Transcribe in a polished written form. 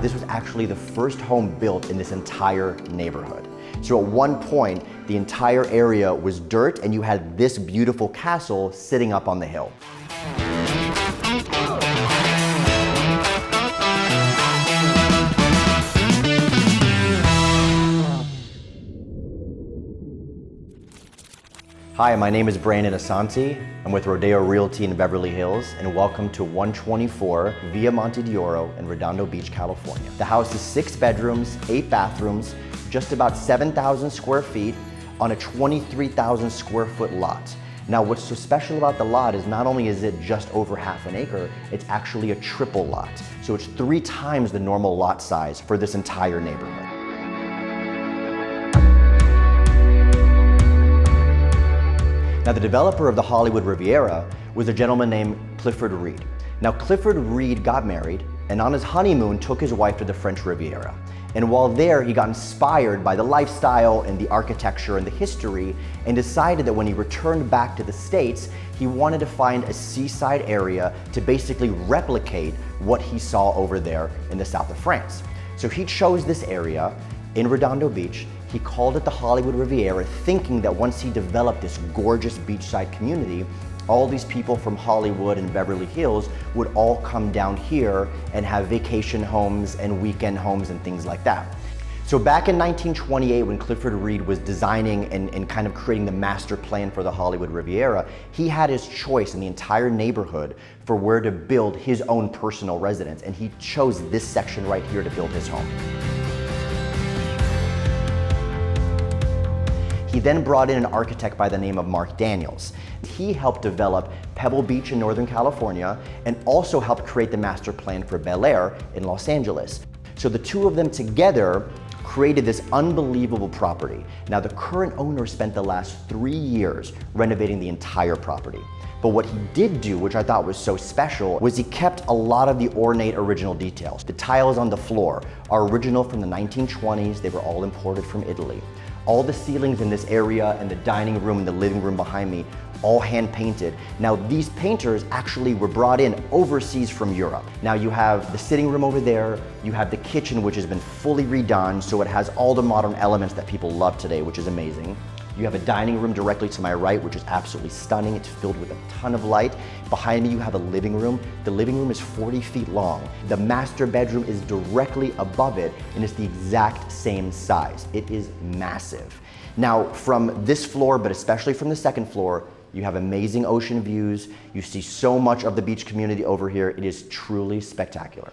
this was actually the first home built in this entire neighborhood. So at one point, the entire area was dirt and you had this beautiful castle sitting up on the hill. Hi, my name is Brandon Assanti. I'm with Rodeo Realty in Beverly Hills, and welcome to 124 Via Monte d'Oro in Redondo Beach, California. The house is 6 bedrooms, 8 bathrooms, just about 7,000 square feet on a 23,000 square foot lot. Now, what's so special about the lot is not only is it just over half an acre, it's actually a triple lot. So it's 3 times the normal lot size for this entire neighborhood. Now, the developer of the Hollywood Riviera was a gentleman named Clifford Reid. Now, Clifford Reid got married and on his honeymoon took his wife to the French Riviera. And while there, he got inspired by the lifestyle and the architecture and the history and decided that when he returned back to the States, he wanted to find a seaside area to basically replicate what he saw over there in the south of France. So he chose this area in Redondo Beach. He called it the Hollywood Riviera, thinking that once he developed this gorgeous beachside community, all these people from Hollywood and Beverly Hills would all come down here and have vacation homes and weekend homes and things like that. So back in 1928, when Clifford Reid was designing and kind of creating the master plan for the Hollywood Riviera, he had his choice in the entire neighborhood for where to build his own personal residence, and he chose this section right here to build his home. He then brought in an architect by the name of Mark Daniels. He helped develop Pebble Beach in Northern California and also helped create the master plan for Bel Air in Los Angeles. So the two of them together created this unbelievable property. Now, the current owner spent the last 3 years renovating the entire property. But what he did do, which I thought was so special, was he kept a lot of the ornate original details. The tiles on the floor are original from the 1920s. They were all imported from Italy. All the ceilings in this area and the dining room and the living room behind me, all hand painted. Now, these painters actually were brought in overseas from Europe. Now, you have the sitting room over there, you have the kitchen, which has been fully redone, so it has all the modern elements that people love today, which is amazing. You have a dining room directly to my right, which is absolutely stunning. It's filled with a ton of light. Behind me, you have a living room. The living room is 40 feet long. The master bedroom is directly above it, and it's the exact same size. It is massive. Now, from this floor, but especially from the second floor, you have amazing ocean views. You see so much of the beach community over here. It is truly spectacular.